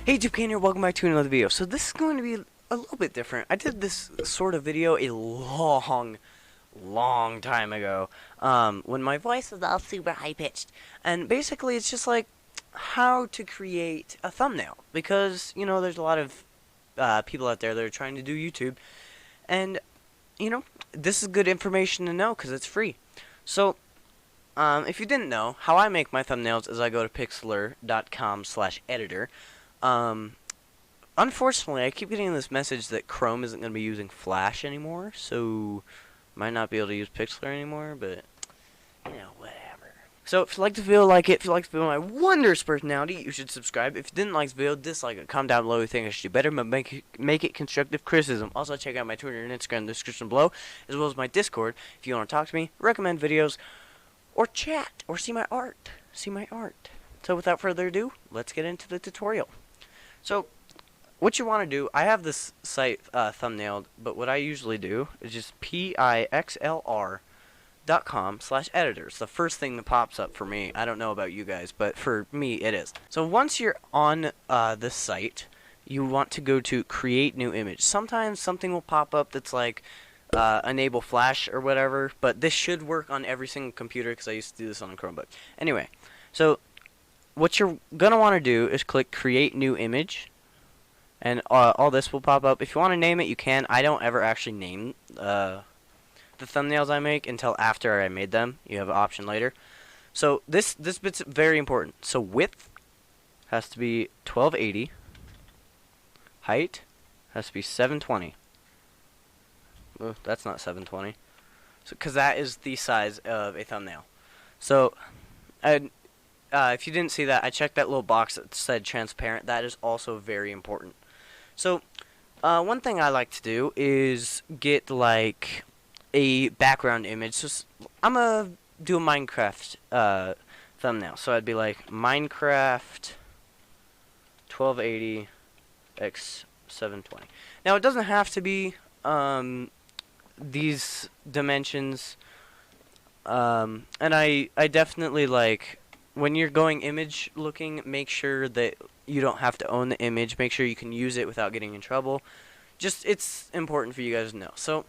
Hey YouTube Kain here, welcome back to another video. So this is going to be a little bit different. I did this sort of video a long time ago, when my voice was all super high-pitched. And basically it's just like how to create a thumbnail. Because, you know, there's a lot of people out there that are trying to do YouTube. And, you know, this is good information to know because it's free. So, if you didn't know, how I make my thumbnails is I go to pixlr.com/editor. Unfortunately, I keep getting this message that Chrome isn't going to be using Flash anymore, so might not be able to use Pixlr anymore, but, you know, whatever. So, if you like the video, like it. If you like the video, my wondrous personality, you should subscribe. If you didn't like the video, dislike it. Comment down below you think I should do better, but make it constructive criticism. Also, check out my Twitter and Instagram in the description below, as well as my Discord, if you want to talk to me, recommend videos, or chat, or see my art. So, without further ado, let's get into the tutorial. So, what you want to do, I have this site thumbnailed, but what I usually do is just pixlr.com/editor. It's the first thing that pops up for me. I don't know about you guys, but for me it is. So once you're on this site, you want to go to create new image. Sometimes something will pop up that's like enable flash or whatever, but this should work on every single computer because I used to do this on a Chromebook. Anyway, so what you're going to want to do is click create new image, and all this will pop up. If you want to name it, you can. I don't ever actually name the thumbnails I make until after I made them. You have an option later. So this bit's very important. So width has to be 1280. Height has to be 720. Oh, that's not 720. So, because that is the size of a thumbnail. So, if you didn't see that, I checked that little box that said transparent. That is also very important. So, one thing I like to do is get like a background image. So I'm gonna do a Minecraft thumbnail. So I'd be like Minecraft 1280 x 720. Now it doesn't have to be these dimensions. And I definitely like, when you're going image looking, make sure that you don't have to own the image. Make sure you can use it without getting in trouble. Just, it's important for you guys to know. So,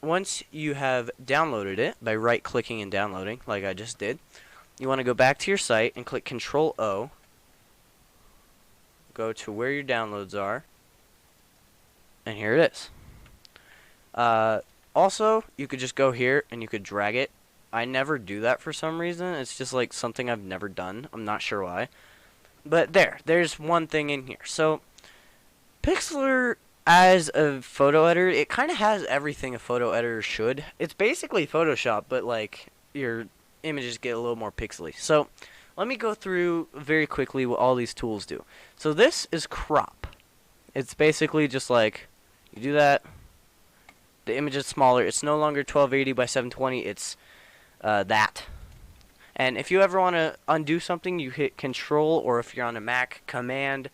once you have downloaded it by right-clicking and downloading, like I just did, you want to go back to your site and click Control-O. Go to where your downloads are, and here it is. Also, you could just go here and you could drag it. I never do that for some reason. It's just like something I've never done. I'm not sure why. But there's one thing in here. So, Pixlr as a photo editor, it kind of has everything a photo editor should. It's basically Photoshop, but like your images get a little more pixely. So, let me go through very quickly what all these tools do. So, this is crop. It's basically just like, you do that, the image is smaller. It's no longer 1280 by 720, it's that. And if you ever want to undo something, you hit Control, or if you're on a Mac, Command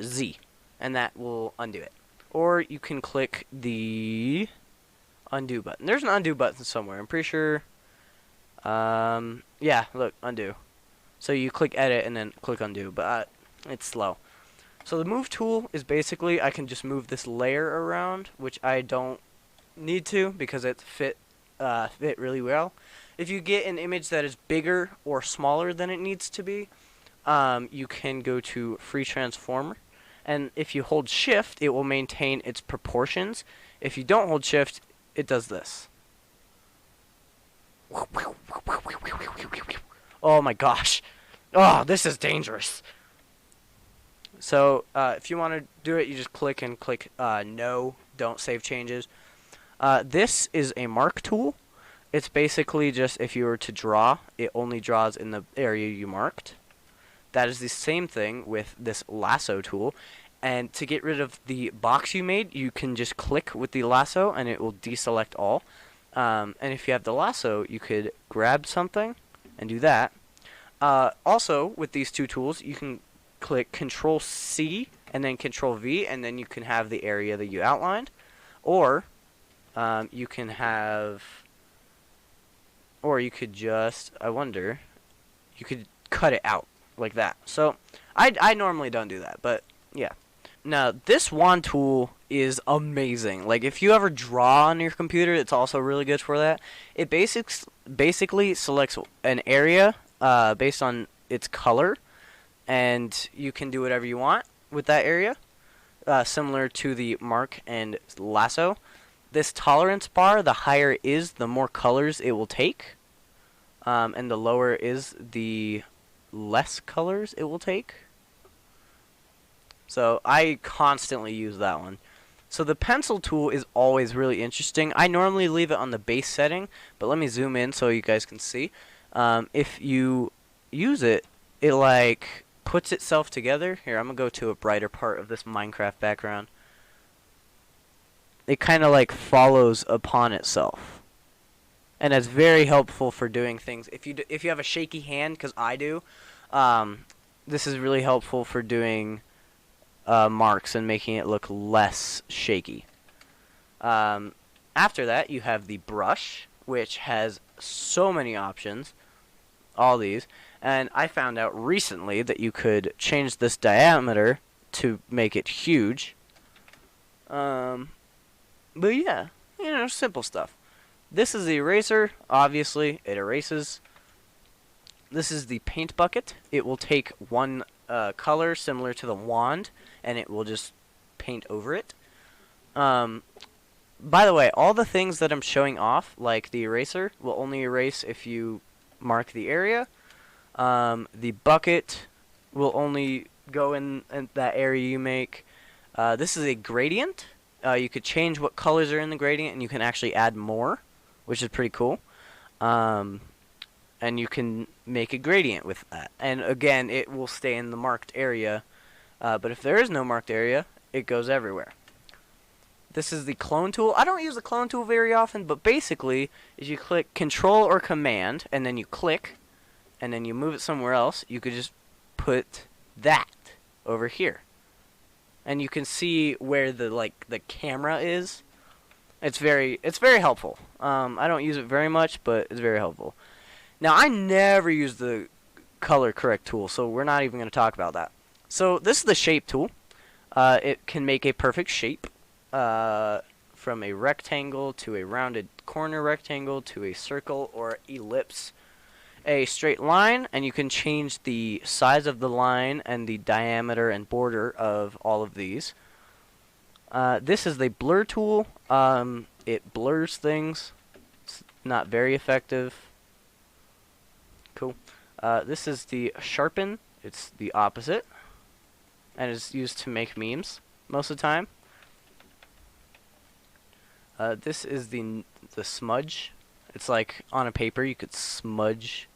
Z, and that will undo it. Or you can click the undo button. There's an undo button somewhere. I'm pretty sure. Yeah, look, undo. So you click edit and then click undo, but it's slow. So the move tool is basically, I can just move this layer around, which I don't need to because it fit really well. If you get an image that is bigger or smaller than it needs to be, you can go to Free Transformer, and if you hold Shift, it will maintain its proportions. If you don't hold Shift, it does this. Oh my gosh. Oh, this is dangerous. So, if you want to do it, you just click and click No, don't save changes. This is a mark tool. It's basically just, if you were to draw, it only draws in the area you marked. That is the same thing with this lasso tool. And to get rid of the box you made, you can just click with the lasso and it will deselect all. And if you have the lasso, you could grab something and do that. Also, with these two tools, you can click Control C and then Control V, and then you can have the area that you outlined. Or you can have, or you could just, I wonder, you could cut it out like that. So I normally don't do that, but yeah. Now, this wand tool is amazing. Like, if you ever draw on your computer, it's also really good for that. It basically selects an area based on its color, and you can do whatever you want with that area, similar to the mark and lasso. This tolerance bar, the higher it is, the more colors it will take, and the lower is, the less colors it will take. So I constantly use that one. So the pencil tool is always really interesting. I normally leave it on the base setting, but let me zoom in so you guys can see. If you use it, it like puts itself together. Here, I'm gonna go to a brighter part of this Minecraft background. It kind of like follows upon itself, and it's very helpful for doing things. If you have a shaky hand, because I do, this is really helpful for doing marks and making it look less shaky. After that, you have the brush, which has so many options, all these, and I found out recently that you could change this diameter to make it huge. But yeah, you know, simple stuff. This is the eraser. Obviously, it erases. This is the paint bucket. It will take one color similar to the wand, and it will just paint over it. By the way, all the things that I'm showing off, like the eraser, will only erase if you mark the area. The bucket will only go in that area you make. This is a gradient. You could change what colors are in the gradient, and you can actually add more, which is pretty cool. And you can make a gradient with that. And again, it will stay in the marked area. But if there is no marked area, it goes everywhere. This is the clone tool. I don't use the clone tool very often, but basically, if you click Control or Command, and then you click, and then you move it somewhere else, you could just put that over here. And you can see where the camera is. It's very helpful. I don't use it very much, but it's very helpful. Now, I never use the color correct tool, so we're not even going to talk about that. So this is the shape tool. It can make a perfect shape, from a rectangle to a rounded corner rectangle to a circle or ellipse, a straight line, and you can change the size of the line and the diameter and border of all of these. This is the blur tool. It blurs things. It's not very effective. Cool. This is the sharpen. It's the opposite, and it's used to make memes most of the time. This is the smudge. It's like on a paper you could smudge.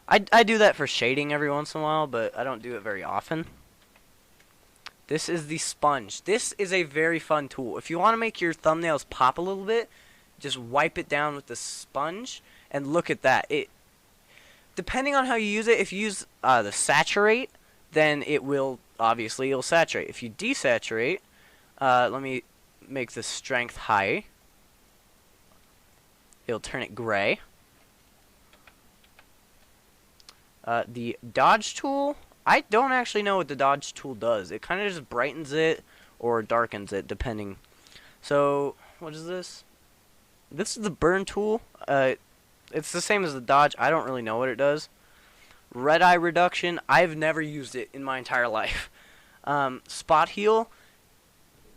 I do that for shading every once in a while, but I don't do it very often. This is the sponge. This is a very fun tool. If you want to make your thumbnails pop a little bit, just wipe it down with the sponge, and look at that. Depending on how you use it, if you use the saturate, then it will, obviously, it'll saturate. If you desaturate, let me make the strength high. It'll turn it gray. The dodge tool, I don't actually know what the dodge tool does. It kind of just brightens it or darkens it, depending. So, what is this? This is the burn tool. It's the same as the dodge. I don't really know what it does. Red eye reduction, I've never used it in my entire life. Spot heal,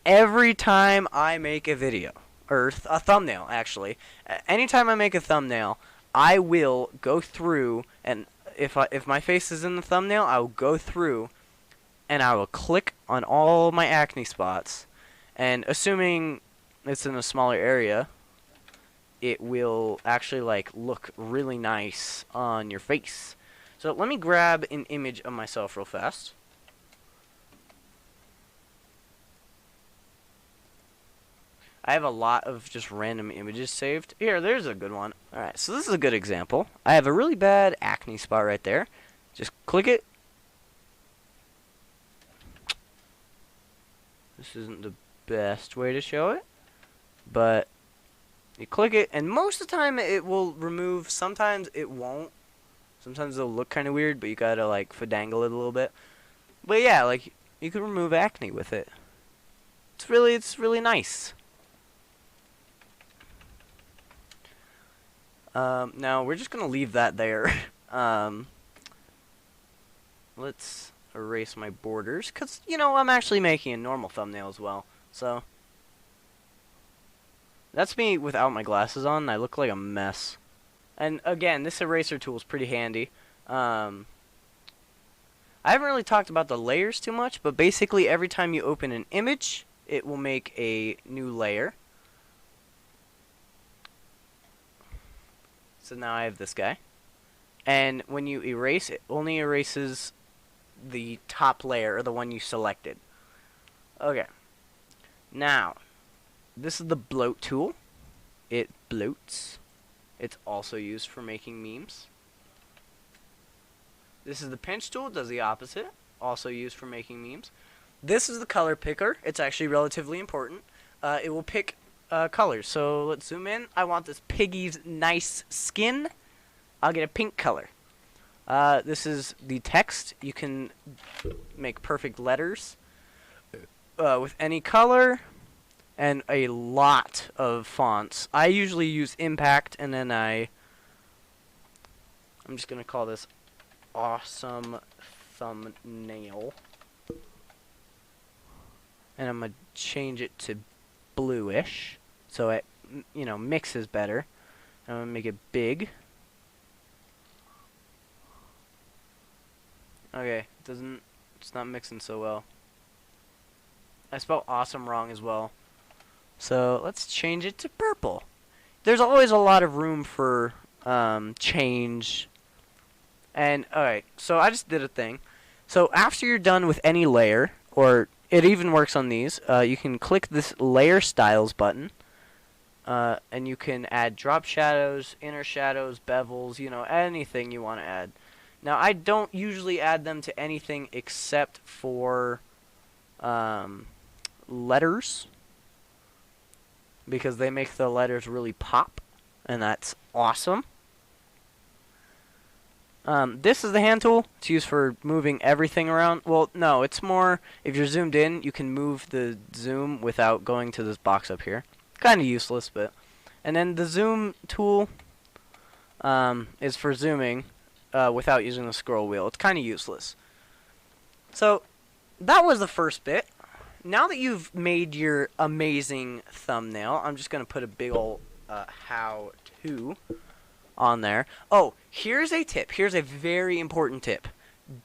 every time I make a video, or a thumbnail actually, anytime I make a thumbnail, I will go through, and if my face is in the thumbnail, I will go through and I will click on all my acne spots, and assuming it's in a smaller area, it will actually like look really nice on your face. So let me grab an image of myself real fast. I have a lot of just random images saved. Here, there's a good one. Alright, so this is a good example. I have a really bad acne spot right there. Just click it. This isn't the best way to show it, but you click it, and most of the time it will remove. Sometimes it won't. Sometimes it'll look kind of weird, but you gotta like finagle it a little bit. But yeah, like, you can remove acne with it. It's really nice. Now we're just gonna leave that there. Let's erase my borders, cause you know I'm actually making a normal thumbnail as well. So that's me without my glasses on. I look like a mess. And again, this eraser tool is pretty handy. I haven't really talked about the layers too much, but basically every time you open an image, it will make a new layer. So now I have this guy. And when you erase, it only erases the top layer, or the one you selected. Okay. Now, this is the bloat tool. It bloats. It's also used for making memes. This is the pinch tool. It does the opposite. Also used for making memes. This is the color picker. It's actually relatively important. It will pick colors. So let's zoom in. I want this piggy's nice skin. I'll get a pink color. This is the text. You can make perfect letters with any color and a lot of fonts. I usually use Impact, and then I'm just going to call this Awesome Thumbnail. And I'm going to change it to bluish so it, you know, mixes better. I'm going to make it big. Okay, it's not mixing so well. I spelled awesome wrong as well. So let's change it to purple. There's always a lot of room for change. And alright, so I just did a thing. So after you're done with any layer, or it even works on these, you can click this layer styles button. And you can add drop shadows, inner shadows, bevels, you know, anything you want to add. Now, I don't usually add them to anything except for letters, because they make the letters really pop, and that's awesome. This is the hand tool. It's used for moving everything around. Well, no, it's more, if you're zoomed in, you can move the zoom without going to this box up here. Kind of useless, but... And then the zoom tool is for zooming without using the scroll wheel. It's kind of useless. So, that was the first bit. Now that you've made your amazing thumbnail, I'm just going to put a big ol' how-to on there. Oh, here's a tip. Here's a very important tip.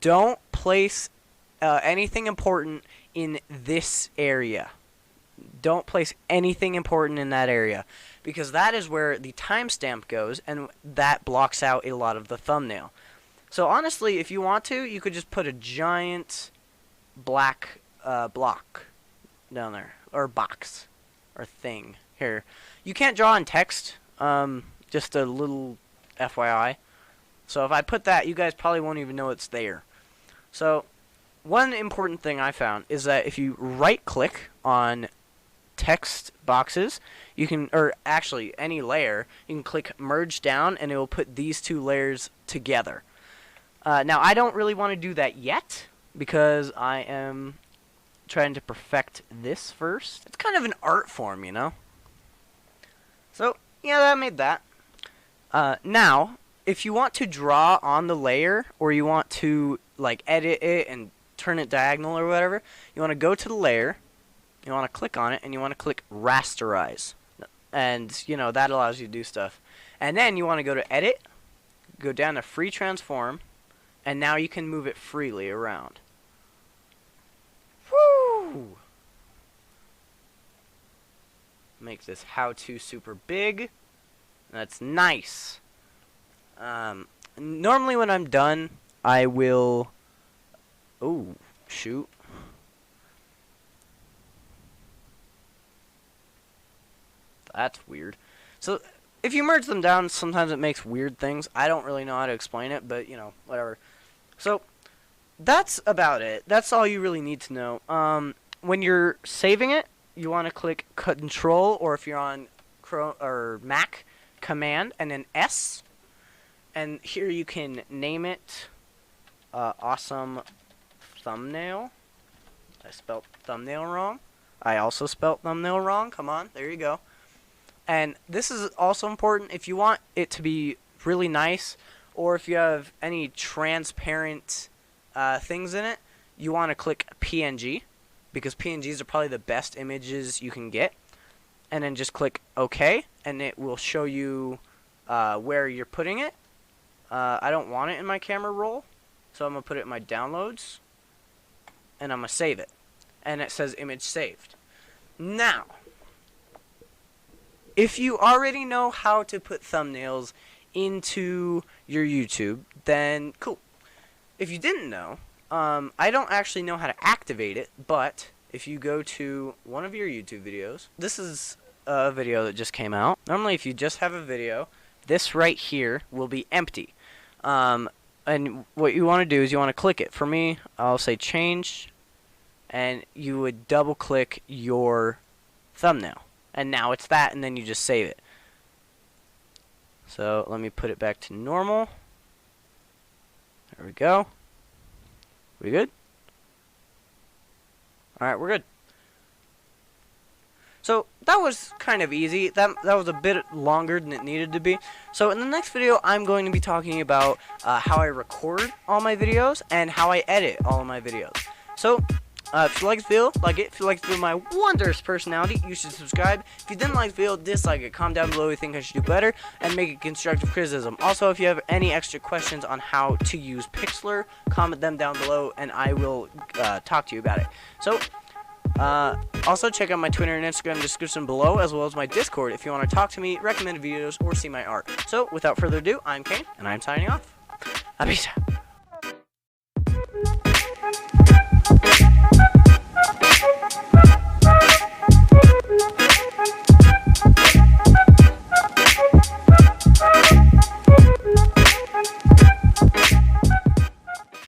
Don't place anything important in this area. Don't place anything important in that area, because that is where the timestamp goes, and that blocks out a lot of the thumbnail. So honestly, if you want to, you could just put a giant black block down there, or box, or thing. Here, you can't draw in text, just a little FYI. So if I put that, you guys probably won't even know it's there. So one important thing I found is that if you right click on text boxes, you can, or actually any layer, you can click merge down, and it will put these two layers together. Now I don't really want to do that yet, because I am trying to perfect this first. It's kind of an art form, you know. So yeah, that made that. Now, if you want to draw on the layer, or you want to like edit it and turn it diagonal or whatever, you want to go to the layer, you want to click on it, and you want to click rasterize. And, you know, that allows you to do stuff. And then you want to go to edit, go down to free transform, and now you can move it freely around. Woo! Make this how-to super big. That's nice. Normally when I'm done, I will... Oh, shoot. That's weird. So, if you merge them down, sometimes it makes weird things. I don't really know how to explain it, but, you know, whatever. So, that's about it. That's all you really need to know. When you're saving it, you want to click Control, or if you're on Mac, Command, and then S. And here you can name it Awesome thumbnail. I spelled thumbnail wrong. I also spelled thumbnail wrong. Come on, there you go. And this is also important if you want it to be really nice, or if you have any transparent things in it, you want to click PNG, because PNGs are probably the best images you can get. And then just click OK, and it will show you where you're putting it. I don't want it in my camera roll, so I'm going to put it in my downloads, and I'm going to save it. And it says image saved. Now, if you already know how to put thumbnails into your YouTube, then cool. If you didn't know, I don't actually know how to activate it, but if you go to one of your YouTube videos, this is a video that just came out. Normally, if you just have a video, this right here will be empty. And what you want to do is you want to click it. For me, I'll say change, and you would double click your thumbnail. And now it's that, and then you just save it. So let me put it back to normal. There we go. We good? Alright, we're good. So that was kind of easy. That was a bit longer than it needed to be. So in the next video, I'm going to be talking about how I record all my videos and how I edit all of my videos. So if you like this video, like it. If you like this video, my wondrous personality, you should subscribe. If you didn't like the video, dislike it. Comment down below what you think I should do better, and make it constructive criticism. Also, if you have any extra questions on how to use Pixlr, comment them down below, and I will talk to you about it. So, also check out my Twitter and Instagram description below, as well as my Discord if you want to talk to me, recommend videos, or see my art. So, without further ado, I'm Kain, and I'm signing off. Peace out.